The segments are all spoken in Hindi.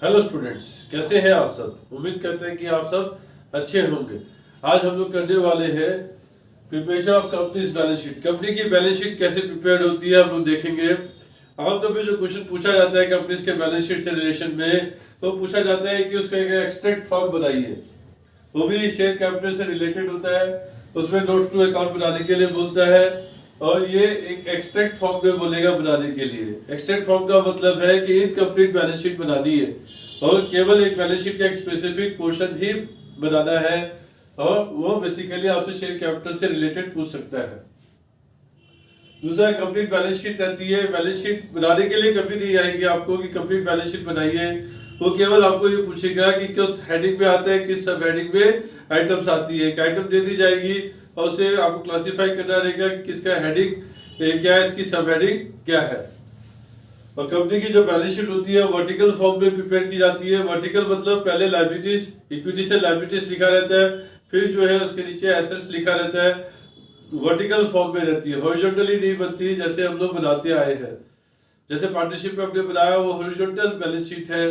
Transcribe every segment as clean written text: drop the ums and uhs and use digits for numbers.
हेलो स्टूडेंट्स, कैसे हैं आप सब। उम्मीद करते हैं कि आप सब अच्छे होंगे। आज हम लोग करने वाले हैं preparation of companies balance sheet. Company की बैलेंस शीट कैसे प्रिपेयर होती है हम लोग देखेंगे। आमतौर पे जो क्वेश्चन पूछा जाता है कंपनीज के बैलेंस शीट से रिलेशन में, तो पूछा जाता है कि उसका एक एक्सट्रैक्ट फॉर्म बनाइए। वो भी शेयर कैपिटल से रिलेटेड होता है, उसमें नोट्स टू अकाउंट बनाने के लिए बोलता है, और ये एक एक्सट्रैक्ट फॉर्म में बोलेगा बनाने के लिए। एक्सट्रैक्ट फॉर्म का मतलब है कि इनकम्प्लीट बैलेंस शीट बनानी है और केवल एक बैलेंस शीट का एक स्पेसिफिक पोर्शन ही बनाना है, और वो बेसिकली आपसे शेयर कैपिटल से रिलेटेड पूछ सकता है। दूसरा कंप्लीट बैलेंस शीट रहती है। बैलेंस शीट बनाने के लिए कभी नहीं आएगी आपको कि कंप्लीट बैलेंस शीट बनाइए। वो केवल आपको ये पूछेगा कि किस हेडिंग में आता है, किस सब हेडिंग में आइटम्स आती है। एक आइटम दे दी जाएगी और उसे आपको क्लासिफाई करना रहेगा कि किसका हेडिंग क्या है, इसकी सब हेडिंग क्या है। और कंपनी की जो बैलेंस शीट होती है वर्टिकल फॉर्म में प्रिपेयर की जाती है। वर्टिकल मतलब पहले लायबिलिटीज, इक्विटी से लायबिलिटीज लिखा रहता है, फिर जो है उसके नीचे एसेट्स लिखा रहता है। वर्टिकल फॉर्म में रहती है, हॉरिजॉन्टली नहीं बनती जैसे हम लोग बनाते आए हैं। जैसे पार्टनरशिप में हमने बनाया वो हॉरिजॉन्टल बैलेंस शीट है।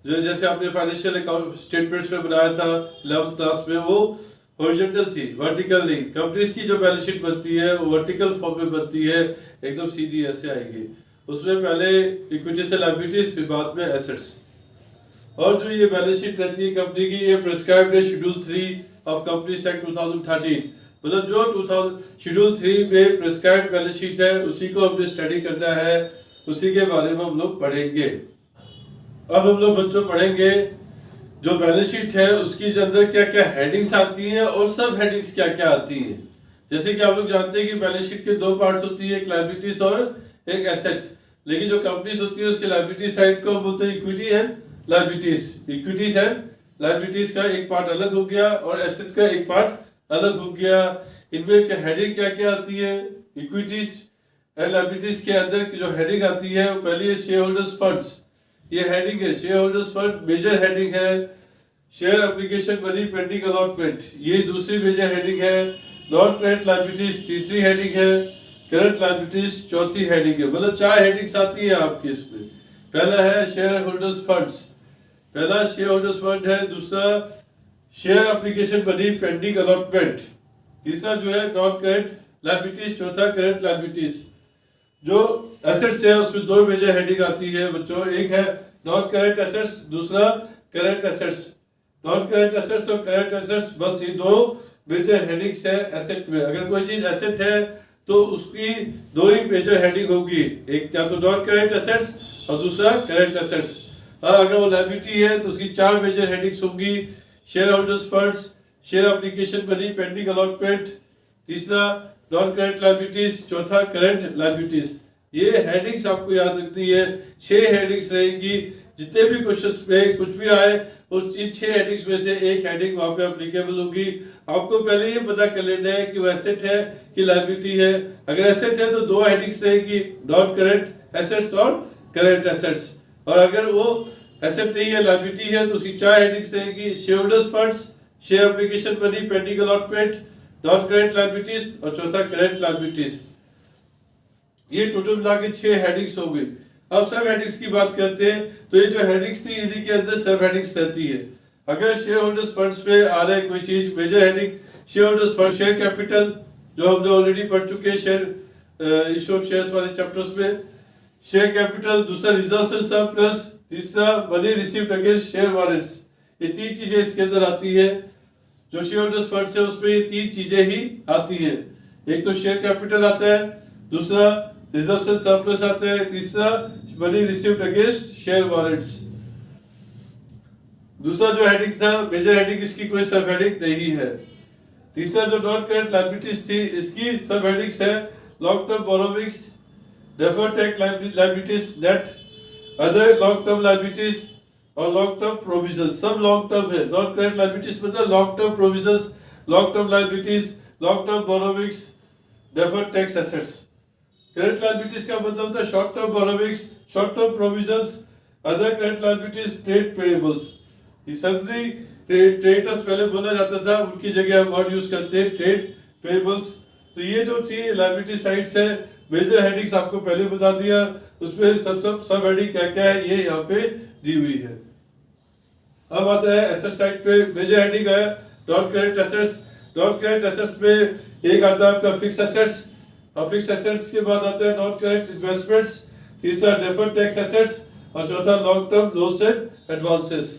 जैसे आपने फाइनेंशियल अकाउंट स्टेटमेंट्स में बनाया था 11th क्लास में, वो हॉरिजॉन्टल थी, वर्टिकल नहीं। कंपनीज की जो बैलेंस शीट बनती है वो वर्टिकल फॉर्म में बनती है, एकदम सीधी ऐसे आएगी। उसमें पहले इक्विटी से लायबिलिटीज, फिर बाद में एसेट्स। और जो ये बैलेंस शीट रहती है कंपनी की, ये प्रिस्क्राइब्ड है शेड्यूल 3 ऑफ कंपनीज एक्ट 2013। मतलब जो 2000 शेड्यूल 3 में प्रिस्क्राइब्ड बैलेंस शीट है उसी को हमने स्टडी करना है, उसी के बारे में हम लोग पढ़ेंगे। अब हम लोग बच्चों पढ़ेंगे जो बैलेंस शीट है उसकी अंदर क्या क्या हेडिंग्स आती हैं और सब हेडिंग्स क्या क्या आती हैं। जैसे कि आप लोग जानते हैं कि बैलेंस शीट के दो पार्ट्स होती है, एक लायबिलिटीज और एक एसेट। लेकिन जो कंपनीज होती है उसके लायबिलिटी साइड को बोलते हैं equity and liabilities. Equities and liabilities का एक पार्ट अलग हो गया और एसेट का एक पार्ट अलग हो गया। इनमें हेडिंग क्या क्या आती है। इक्विटीज एंड लायबिलिटीज के अंदर की जो हेडिंग आती है वो पहली है शेयर होल्डर्स फंड्स। ये हेडिंग है share holders fund, major heading है। Share application money pending allotment, ये दूसरी मेजर हेडिंग है। नॉन करंट लायबिलिटीज तीसरी हेडिंग है। करंट लायबिलिटीज चौथी हेडिंग है। मतलब 4 हेडिंग्स आती है आपकी इसमें। पहला है शेयर होल्डर्स फंड्स, पहला शेयर होल्डर्स फंड है। दूसरा share application money pending allotment. तीसरा जो है नॉन करंट लायबिलिटीज, चौथा करंट लायबिलिटीज। जो एसेट्स है उसमें 2 मेजर हेडिंग आती है बच्चों, एक है नॉन करंट एसेट्स, दूसरा current assets. Non current assets और करंट एसेट्स, बस ये 2 मेजर हेडिंग्स है एसेट में। अगर कोई चीज एसेट है तो उसकी 2 ही मेजर हेडिंग होगी, एक या तो नॉन करंट एसेट्स और दूसरा करंट एसेट्स। अगर वो लायबिलिटी है तो उसकी 4 मेजर हेडिंग्स होंगी, share holders funds, share application money pending allotment, तीसरा नॉन करंट लायबिलिटीज, चौथा करंट लायबिलिटीज। ये हेडिंग्स आपको याद रखनी है, 6 हेडिंग्स रहेंगी। जितने भी क्वेश्चंस में कुछ भी आए उस इन 6 हेडिंग्स में से एक हेडिंग वहां पे एप्लीकेबल होगी। आपको पहले ये पता कर लेना है कि वो एसेट है कि लायबिलिटी है। अगर एसेट है तो 2 हेडिंग्स रहेगी, नॉन करंट एसेट्स और करंट एसेट्स। और अगर वो एसेट नहीं है, लायबिलिटी है, तो उसकी 4 हेडिंग्स रहेगी, share holders funds, share application money pending allotment, non current liabilities और चौथा करंट लायबिलिटीज। ये टोटल मिला के 6 हेडिंग्स हो गई। अब सब हेडिंग्स की बात करते हैं, तो ये जो हेडिंग्स थी इन्हीं के अंदर सब हेडिंग्स रहती है। अगर शेयर होल्डर्स फंड्स पे आ रहा है कोई चीज, major heading share holders fund, share capital जो हमने ऑलरेडी पढ़ चुके हैं शेयर इशू ऑफ शेयर्स वाले चैप्टर्स में। शेयर कैपिटल, दूसरा रिजर्व्स एंड सरप्लस, तीसरा money received against share warrants. ये 3 चीजें इसके अंदर आती है। जो शेयर होल्डर्स फंड्स है उसमें ये 3 चीजें ही आती है। एक तो शेयर कैपिटल आता है, दूसरा रिजर्व्स एंड सरप्लस आता है, तीसरा money received against share warrants. दूसरा जो हेडिंग था मेजर हेडिंग, इसकी कोई सब हेडिंग नहीं है। तीसरा जो नॉन करंट लायबिलिटीज थी इसकी सब हेडिंग्स है long term borrowings, deferred tax liabilities, net other long term liabilities और लॉन्ग टर्म प्रोविजन। सब लॉन्ग टर्म है। नॉन करंट लायबिलिटीज मतलब long term provisions, long term liabilities, long term borrowings, deferred tax assets. Current liabilities का मतलब होता है short term borrowings, short term provisions, other current liabilities, trade payables. ये सभी ट्रेडर्स पहले बोला जाता था, उनकी जगह हम वर्ड यूज करते हैं ट्रेड पेएबल्स। तो ये जो थी लायबिलिटी साइड्स है, मेजर हेडिंग्स आपको पहले बता दिया, उसमें सब हेडिंग क्या क्या है ये यहाँ पे दी हुई है। अब आता है एसेट साइड पे, मेजर हेडिंग है non current assets. Non current assets में एक आता है आपका फिक्स एसेट्स, और फिक्स एसेट्स के बाद आता है नॉन करेंट इन्वेस्टमेंट्स, तीसरा डेफर्ड टैक्स एसेट्स, और चौथा long term loans and advances.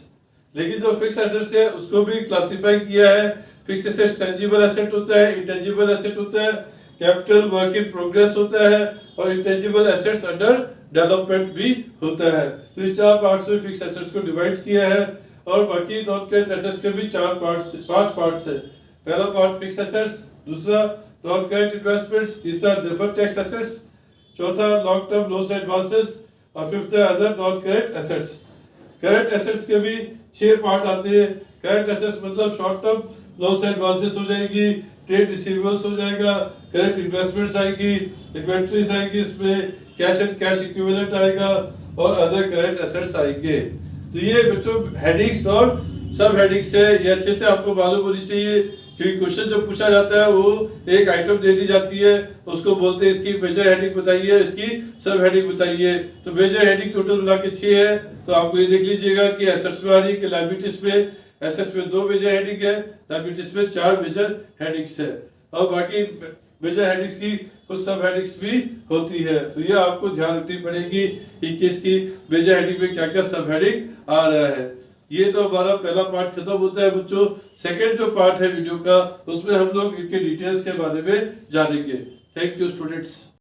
लेकिन जो फिक्स एसेट्स है उसको भी क्लासिफाई किया है। फिक्स एसेट्स टेंजिबल एसेट होता है, इंटेंजिबल एसेट होता है, कैपिटल वर्क इन प्रोग्रेस होता है, और इंटेंजिबल एसेट्स अंडर डेवलपमेंट भी होता है। तो इस 4 पार्ट्स में फिक्स एसेट्स को डिवाइड किया है। और बाकी नॉन करेंट एसेट्स के भी 5 पार्ट्स है। पहला पार्ट फिक्स एसेट्स, दूसरा नॉन करेंट इन्वेस्टमेंट्स, तीसरा डेफर्ड टैक्स एसेट्स, चौथा long term loans and advances, और फिफ्थ है other non current assets. Current assets के भी 6 पार्ट आते हैं। करंट एसेट्स मतलब short term loans and advances हो जाएगी, ट्रेड रिसीवेबल्स हो जाएगा, करंट इन्वेस्टमेंट्स आएगी, इन्वेंटरीज आएगी, इसमें कैश एंड कैश इक्विवेलेंट आएगा, और अदर करंट एसेट्स आएंगे। तो ये बच्चों हेडिंग्स और सब हेडिंग्स है, ये अच्छे से आपको मालूम होनी चाहिए, क्योंकि क्वेश्चन जो पूछा जाता है वो एक आइटम दे दी जाती है, उसको बोलते हैं इसकी मेजर हेडिंग बताइए, इसकी सब हेडिंग बताइए। तो मेजर हेडिंग टोटल मिला के 6 है। तो आपको ये देख लीजिएगा कि एसेट्स में आ रही है, कि लायबिलिटीज में एसेट्स में 2 मेजर हेडिंग है, लायबिलिटीज में 4 मेजर हेडिंग्स है, और बाकी मेजर हेडिंग्स की कुछ सब हेडिंग्स भी होती है। तो ये आपको ध्यान रखनी पड़ेगी कि किसकी मेजर हेडिंग में क्या क्या सब हेडिंग आ रहा है। ये तो हमारा पहला पार्ट खत्म होता है बच्चों। सेकंड जो पार्ट है वीडियो का, उसमें हम लोग इनके डिटेल्स के बारे में जानेंगे। Thank you students.